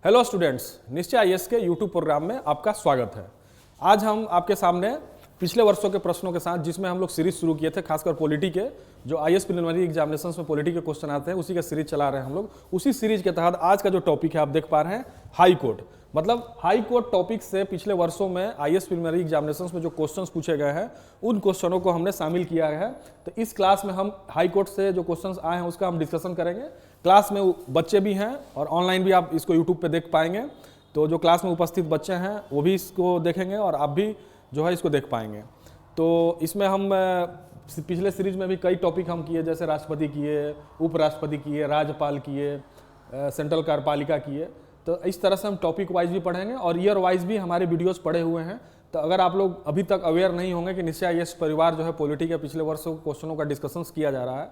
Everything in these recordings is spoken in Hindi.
हेलो स्टूडेंट्स, निश्चय आईएएस के यूट्यूब प्रोग्राम में आपका स्वागत है। आज हम आपके सामने पिछले वर्षों के प्रश्नों के साथ, जिसमें हम लोग सीरीज शुरू किए थे, खासकर पॉलिटी के जो आईएएस प्रीलिमिनरी एग्जामिनेशंस में पॉलिटी के क्वेश्चन आते हैं, उसी का सीरीज चला रहे हैं हम लोग। उसी सीरीज के तहत आज का जो टॉपिक है आप देख पा रहे हैं, हाई कोर्ट। मतलब हाई कोर्ट टॉपिक से पिछले वर्षों में आईएएस प्रीलिमिनरी एग्जामिनेशंस में जो क्वेश्चंस पूछे गए हैं, उन क्वेश्चनों को हमने शामिल किया है। तो इस क्लास में हम हाई कोर्ट से जो क्वेश्चंस आए हैं उसका हम डिस्कशन करेंगे। क्लास में बच्चे भी हैं और ऑनलाइन भी आप इसको यूट्यूब पे देख पाएंगे। तो जो क्लास में उपस्थित बच्चे हैं वो भी इसको देखेंगे और आप भी जो है इसको देख पाएंगे। तो इसमें हम पिछले सीरीज में भी कई टॉपिक हम किए, जैसे राष्ट्रपति किए, उपराष्ट्रपति किए, राज्यपाल किए, सेंट्रल कार्यपालिका किए। तो इस तरह से हम टॉपिक वाइज भी पढ़ेंगे और ईयर वाइज भी हमारे वीडियोस पड़े हुए हैं। तो अगर आप लोग अभी तक अवेयर नहीं होंगे कि निश्चय आईएएस परिवार जो है पॉलिटी के पिछले वर्षों के क्वेश्चनों का डिस्कशंस किया जा रहा है,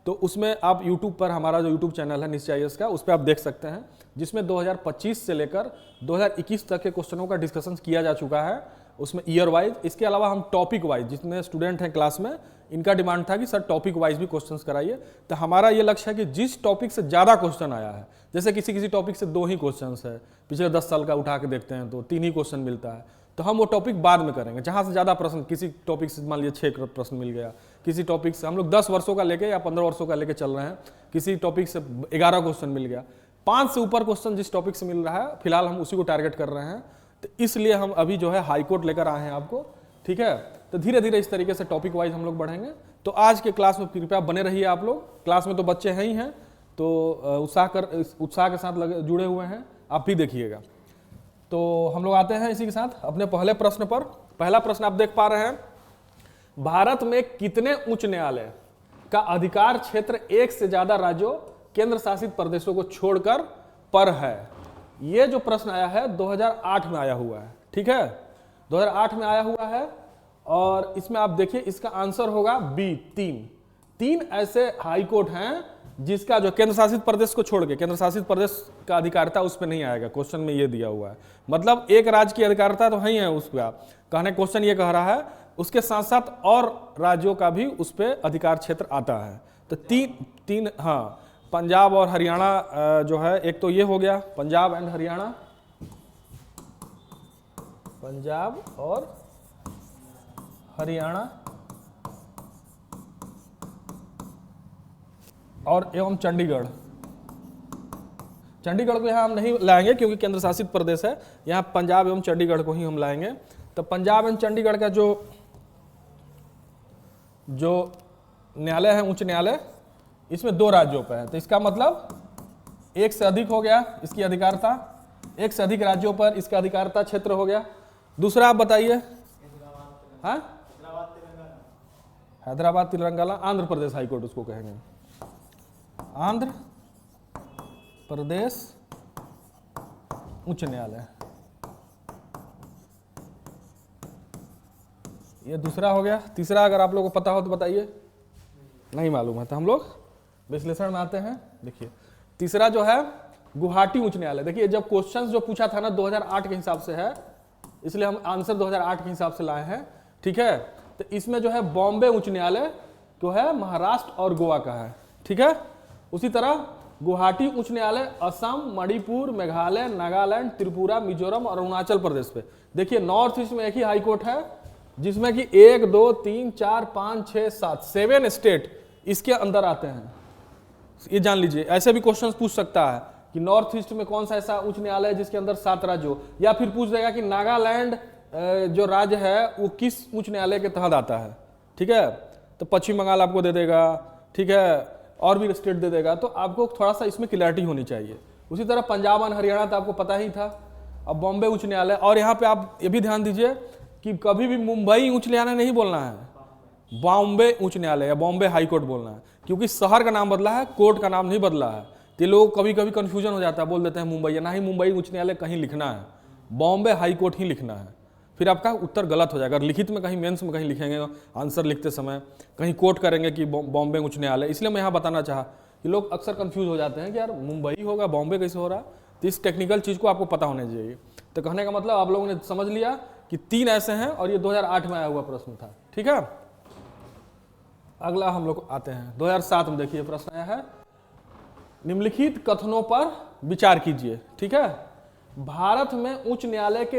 तो उसमें आप यूट्यूब पर, हमारा जो यूट्यूब चैनल है निश्चय आईएएस का, उस पर आप देख सकते हैं, जिसमें 2025 से लेकर 2021 तक के क्वेश्चनों का डिस्कशन किया जा चुका है, उसमें ईयर वाइज। इसके अलावा हम टॉपिक वाइज, जितने स्टूडेंट हैं क्लास में, इनका डिमांड था कि सर टॉपिक वाइज भी क्वेश्चंस कराइए। तो हमारा ये लक्ष्य है कि जिस टॉपिक से ज़्यादा क्वेश्चन आया है, जैसे किसी टॉपिक से 2 ही क्वेश्चंस है, पिछले 10 साल का उठा के देखते हैं तो 3 ही क्वेश्चन मिलता है, तो हम वो टॉपिक बाद में करेंगे। जहाँ से ज़्यादा प्रश्न, किसी टॉपिक से मान लीजिए 6 प्रश्न मिल गया, किसी टॉपिक से हम लोग 10 वर्षों का लेके या 15 वर्षों का लेके चल रहे हैं, किसी टॉपिक से 11 क्वेश्चन मिल गया, 5 से ऊपर क्वेश्चन जिस टॉपिक से मिल रहा है, फिलहाल हम उसी को टारगेट कर रहे हैं। तो इसलिए हम अभी जो है हाई कोर्ट लेकर आए हैं आपको, ठीक है। तो धीरे धीरे इस तरीके से टॉपिक वाइज हम लोग बढ़ेंगे। तो आज के क्लास में कृपया बने रहिए आप लोग। क्लास में तो बच्चे हैं ही हैं, तो उत्साह के साथ जुड़े हुए हैं, आप भी देखिएगा। तो हम लोग आते हैं इसी के साथ अपने पहले प्रश्न पर। पहला प्रश्न आप देख पा रहे हैं, भारत में कितने उच्च न्यायालय का अधिकार क्षेत्र एक से ज्यादा राज्यों, केंद्र शासित प्रदेशों को छोड़कर पर है? ये जो प्रश्न आया है 2008 में आया हुआ है, ठीक है, 2008 में आया हुआ है। और इसमें आप देखिए, इसका आंसर होगा बी, 3 ऐसे हाई कोर्ट हैं जिसका जो केंद्र शासित प्रदेश को छोड़ के, केंद्र शासित प्रदेश का अधिकारिता उस पर नहीं आएगा। क्वेश्चन में ये दिया हुआ है, मतलब एक राज्य की अधिकारिता तो नहीं है उस पर, कहने क्वेश्चन ये कह रहा है उसके साथ साथ और राज्यों का भी उस पर अधिकार क्षेत्र आता है। तो तीन हाँ, पंजाब और हरियाणा जो है, एक तो ये हो गया पंजाब एंड हरियाणा, पंजाब और हरियाणा, और एवं चंडीगढ़। चंडीगढ़ को यहाँ हम नहीं लाएंगे क्योंकि केंद्र शासित प्रदेश है, यहाँ पंजाब एवं चंडीगढ़ को ही हम लाएंगे। तो पंजाब एवं चंडीगढ़ का जो न्यायालय है, उच्च न्यायालय, इसमें 2 राज्यों पर है। तो इसका मतलब एक से अधिक हो गया इसकी अधिकारिता, एक से अधिक राज्यों पर इसका अधिकारिता क्षेत्र हो गया। दूसरा आप बताइए, हाँ, हैदराबाद तेलंगाना, आंध्र प्रदेश हाईकोर्ट उसको कहेंगे, आंध्र प्रदेश उच्च न्यायालय। ये दूसरा हो गया। तीसरा अगर आप लोगों को पता हो तो बताइए, नहीं मालूम है तो हम लोग विश्लेषण में आते हैं। देखिए तीसरा जो है गुवाहाटी उच्च न्यायालय। देखिए जब क्वेश्चंस जो पूछा था ना 2008 के हिसाब से है, इसलिए हम आंसर 2008 के हिसाब से लाए हैं, ठीक है। तो इसमें जो है बॉम्बे उच्च न्यायालय जो है महाराष्ट्र और गोवा का है, ठीक है। उसी तरह गुवाहाटी उच्च न्यायालय असम, मणिपुर, मेघालय, नागालैंड, त्रिपुरा, मिजोरम और अरुणाचल प्रदेश पे। देखिए नॉर्थ ईस्ट में एक ही हाई कोर्ट है जिसमें कि 1 2 3 4 5 6 7 स्टेट इसके अंदर आते हैं। ये जान लीजिए, ऐसे भी क्वेश्चंस पूछ सकता है कि नॉर्थ ईस्ट में कौन सा ऐसा उच्च न्यायालय है जिसके अंदर 7 राज्य हो, या फिर पूछ देगा कि नागालैंड जो राज्य है वो किस उच्च न्यायालय के तहत आता है, ठीक है। तो पश्चिम बंगाल आपको दे देगा, ठीक है, और भी स्टेट दे देगा। तो आपको थोड़ा सा इसमें क्लैरिटी होनी चाहिए। उसी तरह पंजाब और हरियाणा तो आपको पता ही था। अब बॉम्बे उच्च न्यायालय, और यहाँ पे आप ये भी ध्यान दीजिए कि कभी भी मुंबई उच्च न्यायालय नहीं बोलना है, बॉम्बे उच्च न्यायालय या बॉम्बे हाई कोर्ट बोलना है, क्योंकि शहर का नाम बदला है, कोर्ट का नाम नहीं बदला है। तो लोग कभी कभी कंफ्यूजन हो जाता है, बोल देते हैं मुंबई, या ना ही मुंबई उच्च न्यायालय कहीं लिखना है, बॉम्बे हाई कोर्ट ही लिखना है, फिर आपका उत्तर गलत हो जाएगा। अगर लिखित में कहीं मेंस में कहीं लिखेंगे आंसर लिखते समय, कहीं कोट करेंगे कि बॉम्बे उच्च न्यायालय, इसलिए मैं यहाँ बताना चाहा कि लोग अक्सर कंफ्यूज हो जाते हैं कि यार मुंबई होगा, बॉम्बे कैसे हो रहा। तो इस टेक्निकल चीज़ को आपको पता होना चाहिए। तो कहने का मतलब आप लोगों ने समझ लिया कि 3 ऐसे हैं और ये 2008 में आया हुआ प्रश्न था, ठीक है। अगला हम लोग आते हैं 2007 में। देखिए प्रश्न आया है, निम्नलिखित कथनों पर विचार कीजिए, ठीक है। भारत में उच्च न्यायालय के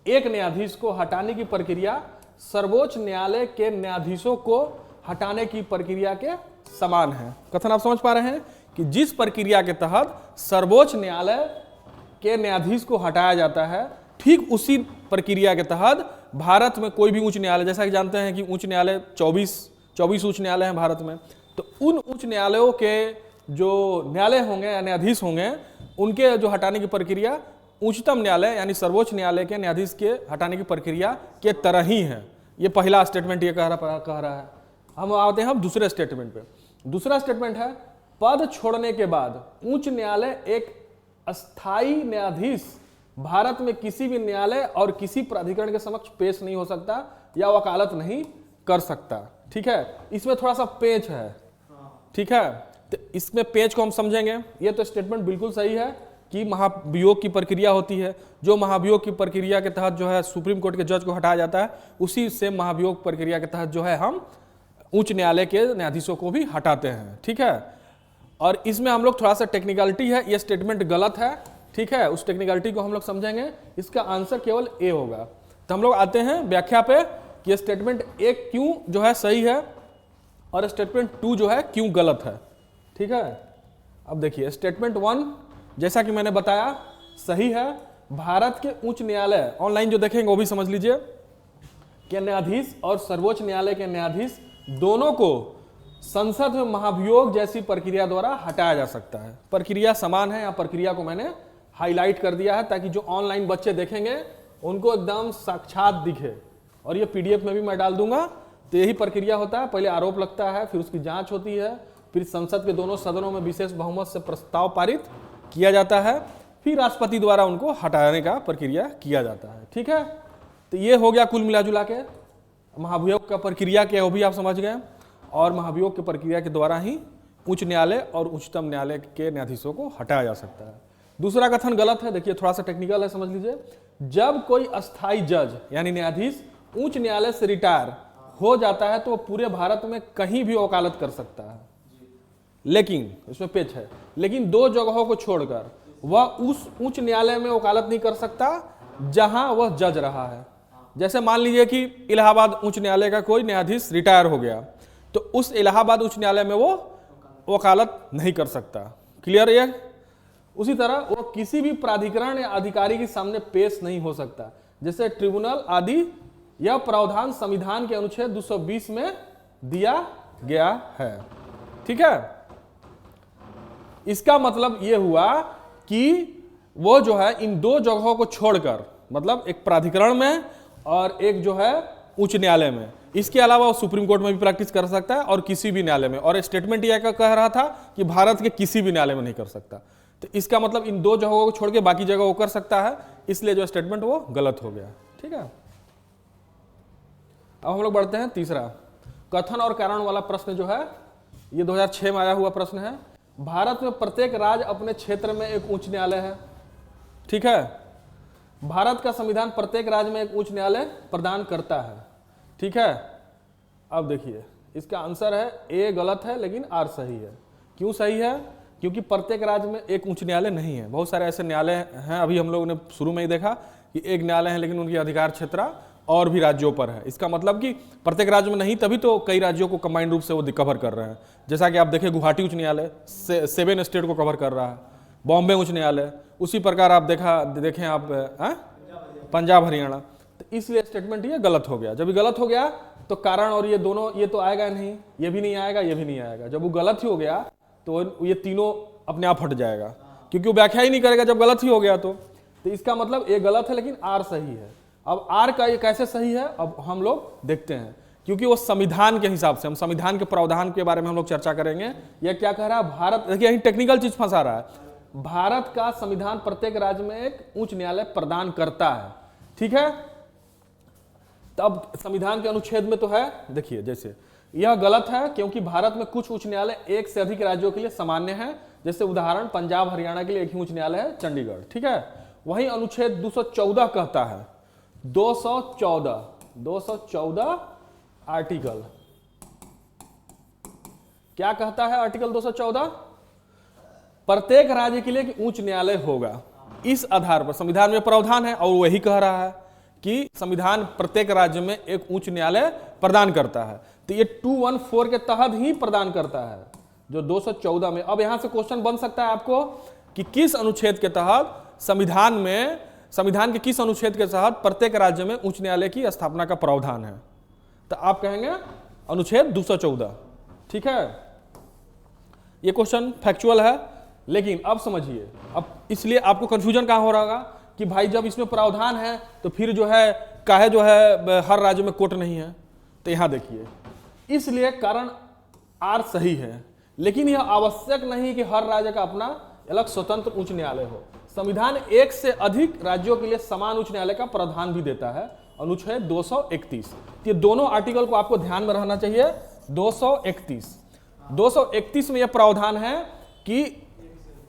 एक न्यायाधीश को हटाने की प्रक्रिया सर्वोच्च न्यायालय के न्यायाधीशों को हटाने की प्रक्रिया के समान है। कथन आप समझ पा रहे हैं कि जिस प्रक्रिया के तहत सर्वोच्च न्यायालय के न्यायाधीश को हटाया जाता है, ठीक उसी प्रक्रिया के तहत भारत में कोई भी उच्च न्यायालय, जैसा कि जानते हैं कि उच्च न्यायालय 24 उच्च न्यायालय हैं भारत में, तो उन उच्च न्यायालयों के जो न्यायालय होंगे या न्यायाधीश होंगे, उनके जो हटाने की प्रक्रिया उच्चतम न्यायालय यानी सर्वोच्च न्यायालय के न्यायाधीश के हटाने की प्रक्रिया के तरह ही है। ये पहला स्टेटमेंट ये कह रहा है। हम आते हैं दूसरे स्टेटमेंट पे। दूसरा स्टेटमेंट है, पद छोड़ने के बाद उच्च न्यायालय एक अस्थायी न्यायाधीश भारत में किसी भी न्यायालय और किसी प्राधिकरण के समक्ष पेश नहीं हो सकता या वकालत नहीं कर सकता। ठीक है, इसमें थोड़ा सा पेच है। ठीक है, तो इसमें पेच को हम समझेंगे। ये तो स्टेटमेंट बिल्कुल सही है कि महाभियोग की प्रक्रिया होती है, जो महाभियोग की प्रक्रिया के तहत जो है सुप्रीम कोर्ट के जज को हटाया जाता है, उसी से महाभियोग प्रक्रिया के तहत जो है हम उच्च न्यायालय के न्यायाधीशों को भी हटाते हैं। ठीक है, और इसमें हम लोग थोड़ा सा टेक्निकलिटी है, ये स्टेटमेंट गलत है। ठीक है, उस टेक्निकलिटी को हम लोग समझेंगे। इसका आंसर केवल ए होगा। तो हम लोग आते हैं व्याख्या पे कि ये स्टेटमेंट ए क्यों जो है सही है और स्टेटमेंट 2 जो है क्यों गलत है। ठीक है, अब देखिए स्टेटमेंट 1 जैसा कि मैंने बताया सही है। भारत के उच्च न्यायालय, ऑनलाइन जो देखेंगे वो भी समझ लीजिए, के न्यायाधीश और सर्वोच्च न्यायालय के न्यायाधीश दोनों को संसद में महाभियोग जैसी प्रक्रिया द्वारा हटाया जा सकता है। प्रक्रिया समान है, या प्रक्रिया को मैंने हाईलाइट कर दिया है ताकि जो ऑनलाइन बच्चे देखेंगे उनको एकदम साक्षात दिखे। और ये पीडीएफ में भी मैं डाल दूंगा। तो यही प्रक्रिया होता है, पहले आरोप लगता है, फिर उसकी जांच होती है, फिर संसद के दोनों सदनों में विशेष बहुमत से प्रस्ताव पारित किया जाता है, फिर राष्ट्रपति द्वारा उनको हटाने का प्रक्रिया किया जाता है। ठीक है, तो ये हो गया कुल मिला जुला के महाभियोग का प्रक्रिया क्या वो भी आप समझ गए, और महाभियोग की प्रक्रिया के द्वारा ही उच्च न्यायालय और उच्चतम न्यायालय के न्यायाधीशों को हटाया जा सकता है। दूसरा कथन गलत है, देखिए थोड़ा सा टेक्निकल है, समझ लीजिए। जब कोई अस्थायी जज यानी न्यायाधीश उच्च न्यायालय से रिटायर हो जाता है तो वो पूरे भारत में कहीं भी वकालत कर सकता है, लेकिन इसमें पेच है, लेकिन 2 जगहों को छोड़कर वह उस उच्च न्यायालय में वकालत नहीं कर सकता जहां वह जज रहा है। जैसे मान लीजिए कि इलाहाबाद उच्च न्यायालय का कोई न्यायाधीश रिटायर हो गया, तो उस इलाहाबाद उच्च न्यायालय में वो वकालत नहीं कर सकता। क्लियर है? उसी तरह वो किसी भी प्राधिकरण या अधिकारी के सामने पेश नहीं हो सकता, जैसे ट्रिब्यूनल आदि। यह प्रावधान संविधान के अनुच्छेद 220 में दिया गया है। ठीक है, इसका मतलब यह हुआ कि वो जो है इन 2 जगहों को छोड़कर, मतलब एक प्राधिकरण में और एक जो है उच्च न्यायालय में, इसके अलावा वो सुप्रीम कोर्ट में भी प्रैक्टिस कर सकता है और किसी भी न्यायालय में। और स्टेटमेंट यह कह रहा था कि भारत के किसी भी न्यायालय में नहीं कर सकता, तो इसका मतलब इन 2 जगहों को छोड़ के बाकी जगह वो कर सकता है, इसलिए जो स्टेटमेंट वो गलत हो गया। ठीक है, अब हम लोग बढ़ते हैं तीसरा कथन और कारण वाला प्रश्न जो है, ये 2006 में आया हुआ प्रश्न है। भारत में प्रत्येक राज्य अपने क्षेत्र में एक उच्च न्यायालय है। ठीक है, भारत का संविधान प्रत्येक राज्य में एक उच्च न्यायालय प्रदान करता है। ठीक है, अब देखिए इसका आंसर है ए गलत है लेकिन आर सही है। क्यों सही है? क्योंकि प्रत्येक राज्य में एक उच्च न्यायालय नहीं है, बहुत सारे ऐसे न्यायालय हैं। अभी हम लोगों ने शुरू में ही देखा कि एक न्यायालय है लेकिन उनकी अधिकार क्षेत्र और भी राज्यों पर है। इसका मतलब कि प्रत्येक राज्य में नहीं, तभी तो कई राज्यों को कंबाइंड रूप से वो कवर कर रहे हैं। जैसा कि आप देखें गुवाहाटी उच्च न्यायालय 7 स्टेट को कवर कर रहा है, बॉम्बे उच्च न्यायालय, उसी प्रकार आप देखें आप पंजाब हरियाणा। तो इसलिए स्टेटमेंट ये गलत हो गया। जब ये गलत हो गया तो कारण और ये दोनों, ये तो आएगा नहीं, ये भी नहीं आएगा, ये भी नहीं आएगा। जब वो गलत ही हो गया तो ये तीनों अपने आप हट जाएगा, क्योंकि वो व्याख्या ही नहीं करेगा जब गलत ही हो गया। तो इसका मतलब ए गलत है लेकिन आर सही है। अब आर का ये कैसे सही है अब हम लोग देखते हैं, क्योंकि वो संविधान के हिसाब से, हम संविधान के प्रावधान के बारे में हम लोग चर्चा करेंगे। यह क्या कह रहा है? भारत, देखिए यही टेक्निकल चीज फंसा रहा है। भारत का संविधान प्रत्येक राज्य में एक उच्च न्यायालय प्रदान करता है। ठीक है, तब संविधान के अनुच्छेद में तो है, देखिए जैसे यह गलत है क्योंकि भारत में कुछ उच्च न्यायालय एक से अधिक राज्यों के लिए सामान्य है। जैसे उदाहरण पंजाब हरियाणा के लिए एक ही उच्च न्यायालय है, चंडीगढ़। ठीक है, वहीं अनुच्छेद 214 कहता है, 214 आर्टिकल क्या कहता है? आर्टिकल 214 प्रत्येक राज्य के लिए एक उच्च न्यायालय होगा। इस आधार पर संविधान में प्रावधान है और वही कह रहा है कि संविधान प्रत्येक राज्य में एक उच्च न्यायालय प्रदान करता है। तो ये 214 के तहत ही प्रदान करता है, जो 214 में। अब यहां से क्वेश्चन बन सकता है आपको कि किस अनुच्छेद के तहत संविधान के किस अनुच्छेद के तहत प्रत्येक राज्य में उच्च न्यायालय की स्थापना का प्रावधान है। तो आप कहेंगे अनुच्छेद 214। ठीक है, ये क्वेश्चन फैक्चुअल है, लेकिन अब समझिए, अब इसलिए आपको कंफ्यूजन कहां हो रहा होगा कि भाई जब इसमें प्रावधान है तो फिर जो है काहे जो है हर राज्य में कोर्ट नहीं है। तो यहां देखिए, इसलिए कारण आर सही है, लेकिन यह आवश्यक नहीं कि हर राज्य का अपना अलग स्वतंत्र उच्च न्यायालय हो। संविधान एक से अधिक राज्यों के लिए समान उच्च न्यायालय का प्रावधान भी देता है, अनुच्छेद 231। ये दोनों आर्टिकल को आपको ध्यान में रहना चाहिए। 231 में यह प्रावधान है कि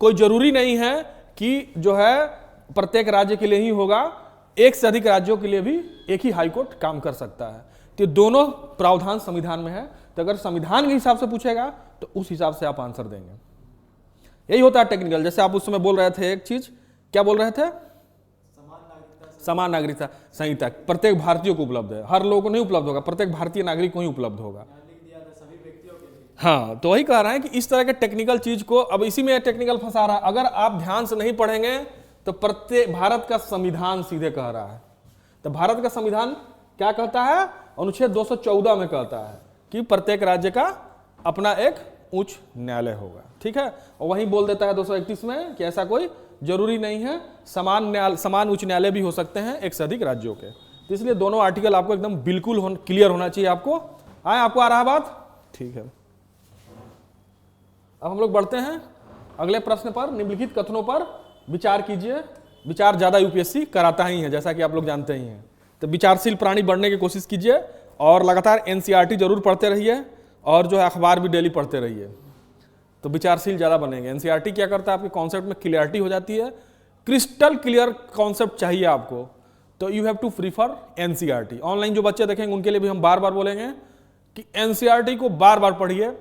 कोई जरूरी नहीं है कि जो है प्रत्येक राज्य के लिए ही होगा, एक से अधिक राज्यों के लिए भी एक ही हाईकोर्ट काम कर सकता है। तो दोनों प्रावधान संविधान में है। तो अगर संविधान के हिसाब से पूछेगा तो उस हिसाब से आप आंसर देंगे। यही होता है टेक्निकल। जैसे आप उस समय बोल रहे थे एक चीज, क्या बोल रहे थे? समान नागरिकता संहिता प्रत्येक भारतीय को उपलब्ध है, हर लोगों को नहीं उपलब्ध होगा, प्रत्येक भारतीय नागरिक को ही उपलब्ध होगा। हाँ, तो वही कह रहे हैं कि इस तरह के टेक्निकल चीज को, अब इसी में टेक्निकल फंसा रहा है। अगर आप ध्यान से नहीं पढ़ेंगे तो प्रत्येक भारत का संविधान सीधे कह रहा है। तो भारत का संविधान क्या कहता है? अनुच्छेद 214 में कहता है कि प्रत्येक राज्य का अपना एक उच्च न्यायालय होगा। ठीक है, और वहीं बोल देता है 231 में कि ऐसा कोई जरूरी नहीं है, समान उच्च न्यायालय भी हो सकते हैं एक से अधिक राज्यों के। तो इसलिए दोनों आर्टिकल आपको एकदम बिल्कुल क्लियर होना चाहिए। आपको आपको आ रहा बात? ठीक है, अब हम लोग बढ़ते हैं अगले प्रश्न पर। निम्नलिखित कथनों पर विचार कीजिए। विचार ज्यादा यूपीएससी कराता ही है, जैसा कि आप लोग जानते ही हैं। तो विचारशील प्राणी बनने की कोशिश कीजिए और लगातार एनसीईआरटी जरूर पढ़ते रहिए और जो है अखबार भी डेली पढ़ते रहिए, तो विचारशील ज्यादा बनेंगे। एनसीईआरटी क्या करता है? आपके कॉन्सेप्ट में क्लियरिटी हो जाती है, क्रिस्टल क्लियर कॉन्सेप्ट चाहिए आपको, तो you have to prefer NCERT. Online जो बच्चे देखेंगे उनके लिए भी हम बार बार बोलेंगे कि एनसीईआरटी को बार बार पढ़िए,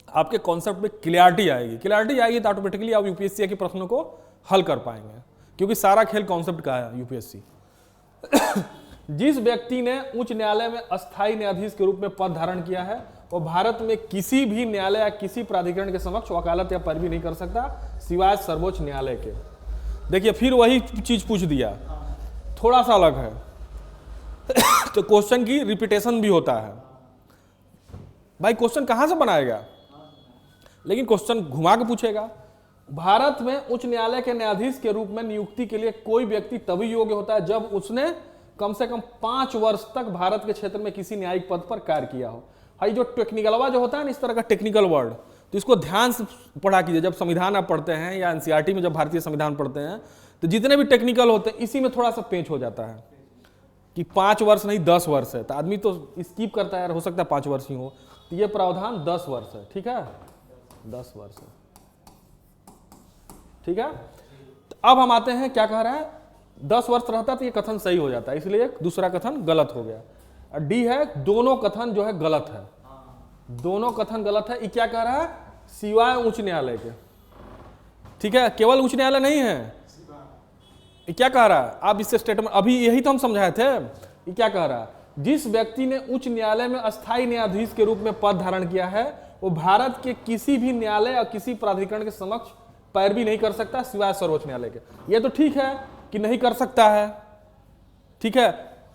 आपके कॉन्सेप्ट में क्लियरिटी आएगी। क्लियरिटी आएगी तो ऑटोमेटिकली आप यूपीएससी के प्रश्नों को हल कर पाएंगे, क्योंकि सारा खेल कॉन्सेप्ट का है यूपीएससी। जिस व्यक्ति ने उच्च न्यायालय में अस्थायी न्यायाधीश के रूप में पद धारण किया है वो भारत में किसी भी न्यायालय या किसी प्राधिकरण के समक्ष वकालत या पैरवी नहीं कर सकता सिवाय सर्वोच्च न्यायालय के। देखिए फिर वही चीज पूछ दिया, थोड़ा सा अलग है। तो क्वेश्चन की रिपीटेशन भी होता है। भाई क्वेश्चन कहां से बनाएगा, लेकिन क्वेश्चन घुमा के पूछेगा। भारत में उच्च न्यायालय के न्यायाधीश के रूप में नियुक्ति के लिए कोई व्यक्ति तभी योग्य होता है जब उसने कम से कम 5 वर्ष तक भारत के क्षेत्र में किसी न्यायिक पद पर कार्य किया हो। भाई जो टेक्निकलवा जो होता है ना, इस तरह का टेक्निकल वर्ड, तो इसको ध्यान से पढ़ा कीजिए। जब संविधान आप पढ़ते हैं या एनसीईआरटी में जब भारतीय संविधान पढ़ते हैं तो जितने भी टेक्निकल होते हैं इसी में थोड़ा सा पेंच हो जाता है कि 5 वर्ष नहीं 10 वर्ष है। तो आदमी तो स्किप करता है, हो सकता है 5 वर्ष ही हो। तो ये प्रावधान 10 वर्ष है। ठीक है, 10 वर्ष है। ठीक है, तो अब हम आते हैं क्या कह रहा है, 10 वर्ष रहता तो ये कथन सही हो जाता है, इसलिए दूसरा कथन गलत हो गया। डी है दोनों कथन जो है गलत है, दोनों कथन गलत है। ये क्या कह रहा है? सिवाय उच्च न्यायालय के। ठीक है, केवल उच्च न्यायालय नहीं है। ये क्या कह रहा है? आप इससे स्टेटमेंट, अभी यही तो हम समझाए थे। ये क्या कह रहा है? जिस व्यक्ति ने उच्च न्यायालय में अस्थायी न्यायाधीश के रूप में पद धारण किया है वो भारत के किसी भी न्यायालय या किसी प्राधिकरण के समक्ष पैरवी नहीं कर सकता सिवाय सर्वोच्च न्यायालय के। ये तो ठीक है कि नहीं कर सकता है, ठीक है,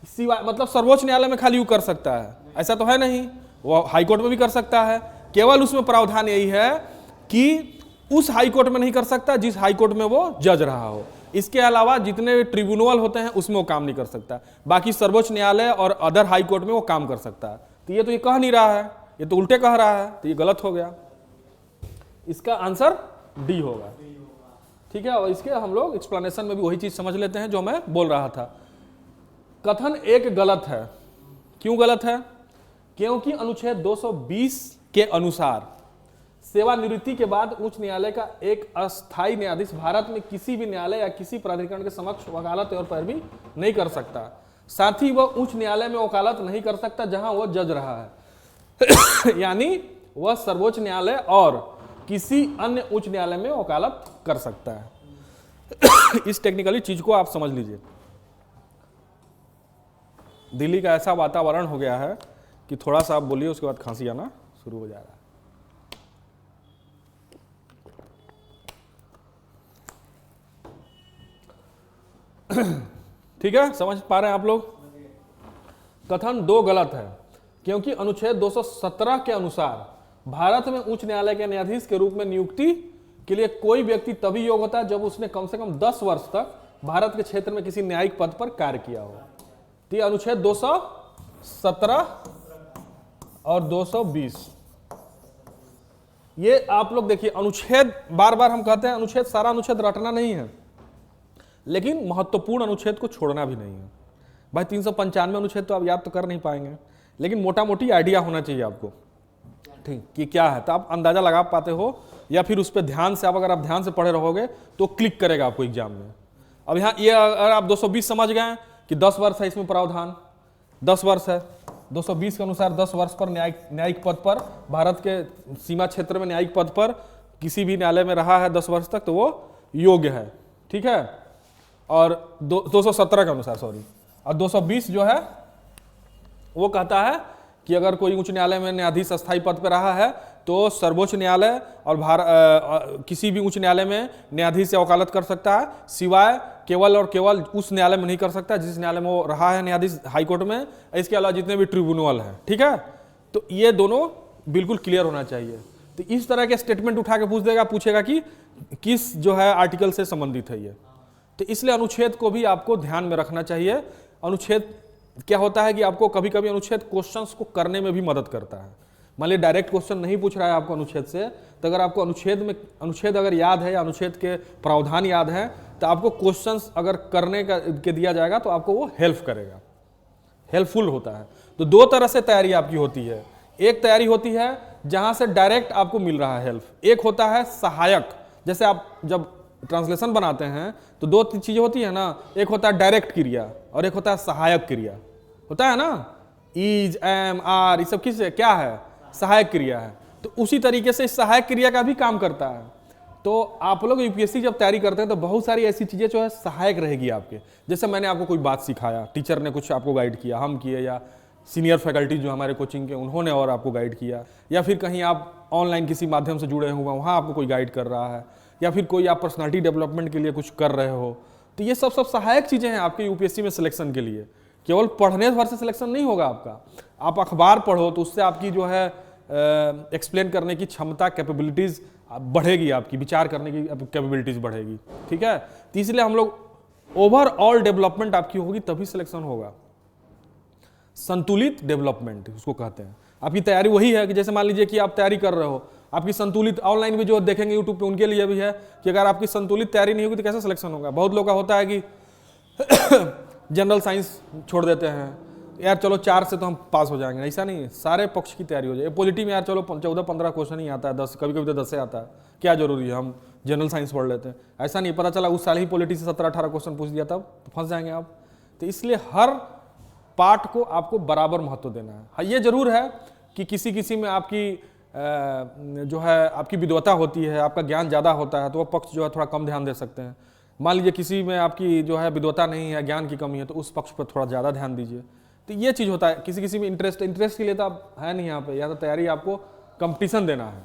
सिवाय मतलब सर्वोच्च न्यायालय में खाली वो कर सकता है, ऐसा तो है नहीं। वो हाईकोर्ट में भी कर सकता है, केवल उसमें प्रावधान यही है कि उस हाईकोर्ट में नहीं कर सकता जिस हाईकोर्ट में वो जज रहा हो। इसके अलावा जितने भी ट्रिब्यूनल होते हैं उसमें वो काम नहीं कर सकता। बाकी सर्वोच्च न्यायालय और अदर हाईकोर्ट में वो काम कर सकता है। तो ये कह नहीं रहा है, ये तो उल्टे कह रहा है, तो ये गलत हो गया। इसका आंसर डी होगा। ठीक है, और इसके हम लोग एक्सप्लेनेशन में भी वही चीज समझ लेते हैं जो मैं बोल रहा था। कथन एक गलत है। क्यों गलत है? क्योंकि अनुच्छेद 220 के अनुसार सेवानिवृत्ति के बाद उच्च न्यायालय का एक अस्थायी न्यायाधीश भारत में किसी भी न्यायालय या किसी प्राधिकरण के समक्ष वकालत और पैरवी नहीं कर सकता। साथ ही वह उच्च न्यायालय में वकालत नहीं कर सकता जहां वह जज रहा है। यानी वह सर्वोच्च न्यायालय और किसी अन्य उच्च न्यायालय में वकालत कर सकता है। इस टेक्निकली चीज को आप समझ लीजिए। दिल्ली का ऐसा वातावरण हो गया है कि थोड़ा सा आप बोलिए उसके बाद खांसी आना शुरू हो जा रहा है। ठीक है, समझ पा रहे हैं आप लोग? कथन 2 गलत है, क्योंकि अनुच्छेद 217 के अनुसार भारत में उच्च न्यायालय के न्यायाधीश के रूप में नियुक्ति के लिए कोई व्यक्ति तभी योग्य होता है जब उसने कम से कम 10 वर्ष तक भारत के क्षेत्र में किसी न्यायिक पद पर कार्य किया हो। तो ये अनुच्छेद 217 और 220, ये आप लोग देखिए अनुच्छेद, बार बार हम कहते हैं अनुच्छेद, सारा अनुच्छेद रटना नहीं है, लेकिन महत्वपूर्ण अनुच्छेद को छोड़ना भी नहीं है। भाई 395 अनुच्छेद तो आप याद तो कर नहीं पाएंगे, लेकिन मोटा मोटी आइडिया होना चाहिए आपको, ठीक, कि क्या है, तो आप अंदाजा लगा पाते हो, या फिर उस पर ध्यान से अगर आप ध्यान से पढ़े रहोगे तो क्लिक करेगा आपको एग्जाम में। अब यहाँ ये अगर आप 220 समझ गए कि 10 वर्ष है इसमें प्रावधान, 10 वर्ष है, 220 के अनुसार 10 वर्ष पर न्यायिक पद पर, भारत के सीमा क्षेत्र में न्यायिक पद पर किसी भी न्यायालय में रहा है 10 वर्ष तक तो वो योग्य है, ठीक है। और 217 के अनुसार, सॉरी, और 220 जो है वो कहता है कि अगर कोई उच्च न्यायालय में न्यायाधीश अस्थायी पद पर रहा है तो सर्वोच्च न्यायालय और किसी भी उच्च न्यायालय में न्यायाधीश से वकालत कर सकता है, सिवाय केवल और केवल उस न्यायालय में नहीं कर सकता जिस न्यायालय में वो रहा है न्यायाधीश, हाईकोर्ट में। इसके अलावा जितने भी ट्रिब्यूनल है, ठीक है, तो ये दोनों बिल्कुल क्लियर होना चाहिए। तो इस तरह के स्टेटमेंट उठा के पूछ देगा, पूछेगा कि किस जो है आर्टिकल से संबंधित है ये। तो इसलिए अनुच्छेद को भी आपको ध्यान में रखना चाहिए। अनुच्छेद क्या होता है कि आपको कभी कभी अनुच्छेद क्वेश्चंस को करने में भी मदद करता है। मान लीजिए डायरेक्ट क्वेश्चन नहीं पूछ रहा है आपको अनुच्छेद से, तो अगर आपको अनुच्छेद अगर याद है या अनुच्छेद के प्रावधान याद है तो आपको क्वेश्चंस अगर करने के दिया जाएगा तो आपको वो हेल्प करेगा, हेल्पफुल होता है। तो 2 तरह से तैयारी आपकी होती है। एक तैयारी होती है जहां से डायरेक्ट आपको मिल रहा है हेल्प, एक होता है सहायक। जैसे आप जब ट्रांसलेशन बनाते हैं तो 2 चीजें होती है ना, एक होता है डायरेक्ट क्रिया और एक होता है सहायक क्रिया, होता है ना, इज, एम, आर, ये सब किस क्या है, सहायक क्रिया है। तो उसी तरीके से इस सहायक क्रिया का भी काम करता है। तो आप लोग यूपीएससी जब तैयारी करते हैं तो बहुत सारी ऐसी चीजें जो है सहायक रहेगी आपके। जैसे मैंने आपको कोई बात सिखाया, टीचर ने कुछ आपको गाइड किया, हम किए, या सीनियर फैकल्टी जो हमारे कोचिंग के उन्होंने और आपको गाइड किया, या फिर कहीं आप ऑनलाइन किसी माध्यम से जुड़े हुए वहाँ आपको कोई गाइड कर रहा है, या फिर कोई आप पर्सनालिटी डेवलपमेंट के लिए कुछ कर रहे हो। तो ये सब सहायक चीजें हैं आपके यूपीएससी में सिलेक्शन के लिए। केवल पढ़ने भर से सिलेक्शन नहीं होगा आपका, आप अखबार पढ़ो तो उससे आपकी जो है एक्सप्लेन करने की क्षमता, कैपेबिलिटीज बढ़ेगी, आपकी विचार करने की कैपेबिलिटीज बढ़ेगी, ठीक है। तो इसलिए हम लोग ओवरऑल डेवलपमेंट आपकी होगी तभी सिलेक्शन होगा। संतुलित डेवलपमेंट उसको कहते हैं। आपकी तैयारी वही है कि जैसे मान लीजिए कि आप तैयारी कर रहे हो, आपकी संतुलित, ऑनलाइन भी जो देखेंगे यूट्यूब पे उनके लिए भी है कि अगर आपकी संतुलित तैयारी नहीं होगी तो कैसे सिलेक्शन होगा। बहुत लोग का होता है कि जनरल साइंस छोड़ देते हैं, यार चलो 4 से तो हम पास हो जाएंगे, ऐसा नहीं है, सारे पक्ष की तैयारी हो जाए। पॉलिटी में यार चलो 14-15 क्वेश्चन ही आता है, 10, कभी कभी तो 10 से आता है, क्या जरूरी है हम जनरल साइंस पढ़ लेते हैं। ऐसा नहीं, पता चला उस साल ही पॉलिटी से 17-18 क्वेश्चन पूछ दिया तब तो फंस जाएंगे आप। तो इसलिए हर पार्ट को आपको बराबर महत्व देना है। हाँ, ये जरूर है कि किसी किसी में आपकी जो है आपकी विद्वता होती है, आपका ज्ञान ज़्यादा होता है, तो वो पक्ष जो है थोड़ा कम ध्यान दे सकते हैं। मान लीजिए किसी में आपकी जो है विद्वता नहीं है, ज्ञान की कमी है, तो उस पक्ष पर थोड़ा ज़्यादा ध्यान दीजिए। तो ये चीज़ होता है। किसी किसी में इंटरेस्ट के लिए तो आप है नहीं यहाँ पे, या तो तैयारी आपको कंपटीशन देना है,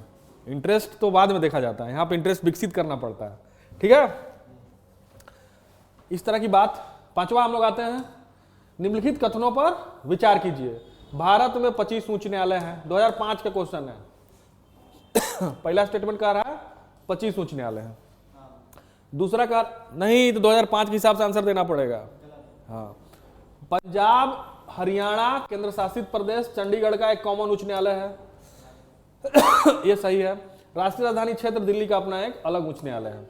इंटरेस्ट तो बाद में देखा जाता है, यहाँ पे इंटरेस्ट विकसित करना पड़ता है, ठीक है। इस तरह की बात। 5वां हम लोग आते हैं, निम्नलिखित कथनों पर विचार कीजिए। भारत में 25 उच्च न्यायालय हैं, 2005 का क्वेश्चन है। पहला स्टेटमेंट कह रहा है 25 उच्च न्यायालय है, दूसरा का नहीं, तो 2005 के हिसाब से आंसर देना पड़ेगा। हाँ, पंजाब, हरियाणा, केंद्र शासित प्रदेश, चंडीगढ़ का एक कॉमन उच्च न्यायालय है। ये सही है। राष्ट्रीय राजधानी क्षेत्र दिल्ली का अपना एक अलग उच्च न्यायालय है।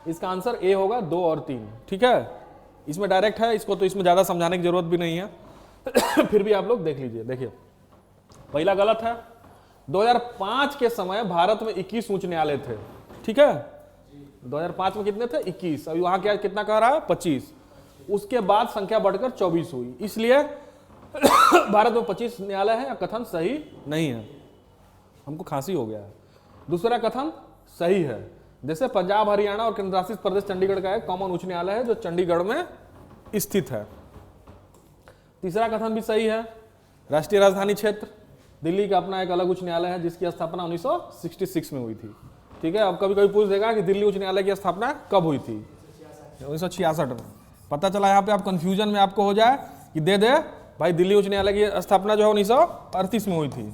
इसका आंसर ए होगा, 2 और 3, ठीक है। इसमें डायरेक्ट है, इसको तो इसमें ज्यादा समझाने की जरूरत भी नहीं है। फिर भी आप लोग देख लीजिए। देखिए, पहला गलत है। 2005 के समय भारत में 21 उच्च न्यायालय थे, ठीक है। 2005 में कितने थे? 21। अभी वहां क्या कितना कह रहा है? 25। उसके बाद संख्या बढ़कर 24 हुई, इसलिए भारत में 25 न्यायालय है। कथन सही नहीं है। हमको खांसी हो गया है। दूसरा कथन सही है। जैसे पंजाब, हरियाणा और केंद्र शासित प्रदेश चंडीगढ़ का एक कॉमन उच्च न्यायालय है जो चंडीगढ़ में स्थित है। तीसरा कथन भी सही है। राष्ट्रीय राजधानी क्षेत्र दिल्ली का अपना एक अलग उच्च न्यायालय है जिसकी स्थापना 1966 में हुई थी। ठीक है, अब कभी कभी पूछ देगा कि दिल्ली उच्च न्यायालय की स्थापना कब हुई थी? 1966 में। पता चला यहाँ पे आप कंफ्यूजन में आपको हो जाए कि दे भाई दिल्ली उच्च न्यायालय की स्थापना जो है 1938 में हुई थी,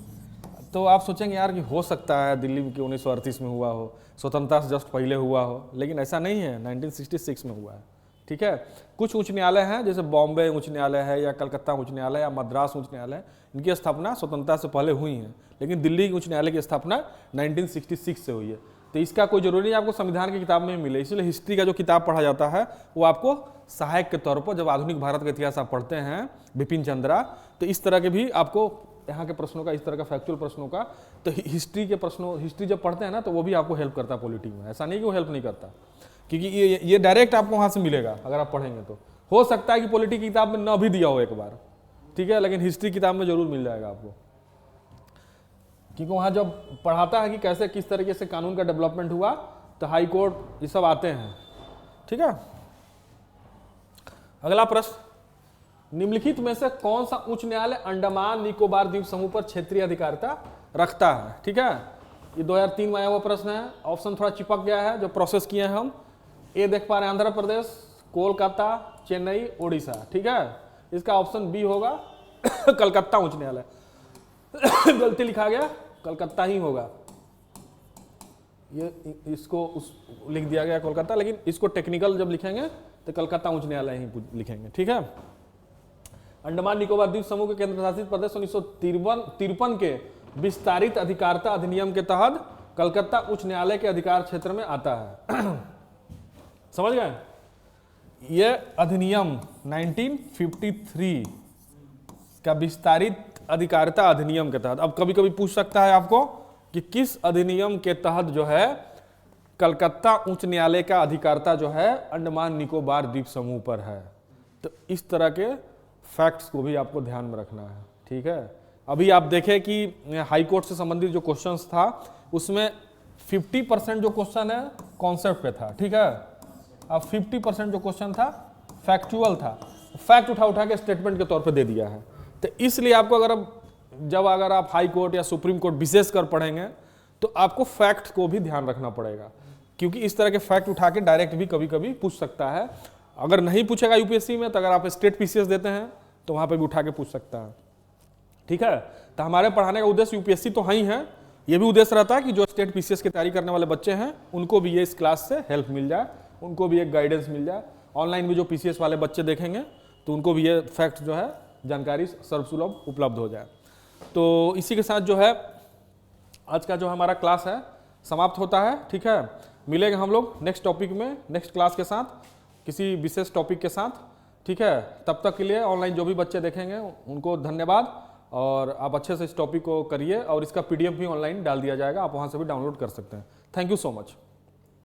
तो आप सोचेंगे यार कि हो सकता है दिल्ली की 1938 में हुआ हो, स्वतंत्रता से जस्ट पहले हुआ हो, लेकिन ऐसा नहीं है, 1966 में हुआ है। ठीक है, कुछ उच्च न्यायालय हैं जैसे बॉम्बे उच्च न्यायालय है या कलकत्ता उच्च न्यायालय या मद्रास उच्च न्यायालय, इनकी स्थापना स्वतंत्रता से पहले हुई है, लेकिन दिल्ली उच्च न्यायालय की स्थापना 1966 से हुई है। तो इसका कोई जरूरी नहीं आपको संविधान की किताब में मिले, इसलिए हिस्ट्री का जो किताब पढ़ा जाता है वो आपको सहायक के तौर पर, जब आधुनिक भारत का इतिहास आप पढ़ते हैं बिपिन चंद्रा, तो इस तरह के भी आपको यहाँ के प्रश्नों का, इस तरह का फैक्चुअल प्रश्नों का, तो हिस्ट्री के प्रश्नों, हिस्ट्री जब पढ़ते हैं ना तो वो भी आपको हेल्प करता है पॉलिटी में। ऐसा नहीं कि वो हेल्प नहीं करता, क्योंकि ये डायरेक्ट आपको वहाँ से मिलेगा अगर आप पढ़ेंगे तो। हो सकता है कि पॉलिटी की किताब में न भी दिया हो एक बार, ठीक है, लेकिन हिस्ट्री किताब में जरूर मिल जाएगा आपको, क्योंकि वहाँ जब पढ़ाता है कि कैसे किस तरीके से कानून का डेवलपमेंट हुआ, तो हाई कोर्ट ये सब आते हैं। ठीक है, अगला प्रश्न, निम्नलिखित में से कौन सा उच्च न्यायालय अंडमान निकोबार द्वीप समूह पर क्षेत्रीय अधिकारिता रखता है? ठीक है, ये 2003 में आया हुआ प्रश्न है, ऑप्शन थोड़ा चिपक गया है जो प्रोसेस किए हैं हम। ए देख पा रहे हैं आंध्र प्रदेश, कोलकाता, चेन्नई, उड़ीसा। ठीक है, इसका ऑप्शन बी होगा कलकत्ता उच्च न्यायालय। गलती लिखा गया, कलकत्ता ही होगा, ये इसको लिख दिया गया कोलकाता, लेकिन इसको टेक्निकल जब लिखेंगे तो कलकत्ता उच्च न्यायालय ही लिखेंगे। ठीक है, अंडमान निकोबार द्वीप समूह के केंद्र शासित प्रदेश 1953 के विस्तारित अधिकारिता अधिनियम के तहत कलकत्ता उच्च न्यायालय के अधिकार क्षेत्र में आता है। समझ गए? यह अधिनियम 1953 का विस्तारित अधिकारिता अधिनियम के तहत, अब कभी कभी पूछ सकता है आपको कि किस अधिनियम के तहत जो है कलकत्ता उच्च न्यायालय का अधिकारिता जो है अंडमान निकोबार द्वीप समूह पर है, तो इस तरह के फैक्ट्स को भी आपको ध्यान में रखना है। ठीक है, अभी आप देखें कि हाई कोर्ट से संबंधित जो क्वेश्चंस था उसमें 50% जो क्वेश्चन है कॉन्सेप्ट पे था। ठीक है, अब 50% जो क्वेश्चन था फैक्चुअल था, फैक्ट उठा के स्टेटमेंट के तौर पे दे दिया है। तो इसलिए आपको अगर आप हाई कोर्ट या सुप्रीम कोर्ट विशेष कर पढ़ेंगे तो आपको फैक्ट को भी ध्यान रखना पड़ेगा, क्योंकि इस तरह के फैक्ट उठा के डायरेक्ट भी कभी कभी पूछ सकता है। अगर नहीं पूछेगा यूपीएससी में, तो अगर आप स्टेट पीसीएस देते हैं तो वहां पे भी उठा के पूछ सकता है। ठीक है, तो हमारे पढ़ाने का उद्देश्य यूपीएससी तो ही है, ये भी उद्देश्य रहता है कि जो स्टेट पीसीएस की तैयारी करने वाले बच्चे हैं उनको भी ये इस क्लास से हेल्प मिल जाए, उनको भी एक गाइडेंस मिल जाए। ऑनलाइन भी जो पीसीएस वाले बच्चे देखेंगे तो उनको भी ये फैक्ट जो है जानकारी सर्वसुलभ उपलब्ध हो जाए। तो इसी के साथ जो है आज का जो हमारा क्लास है समाप्त होता है। ठीक है, मिलेंगे हम लोग नेक्स्ट टॉपिक में, नेक्स्ट क्लास के साथ, किसी विशेष टॉपिक के साथ। ठीक है, तब तक के लिए ऑनलाइन जो भी बच्चे देखेंगे उनको धन्यवाद, और आप अच्छे से इस टॉपिक को करिए, और इसका पीडीएफ भी ऑनलाइन डाल दिया जाएगा, आप वहाँ से भी डाउनलोड कर सकते हैं। Thank you so much.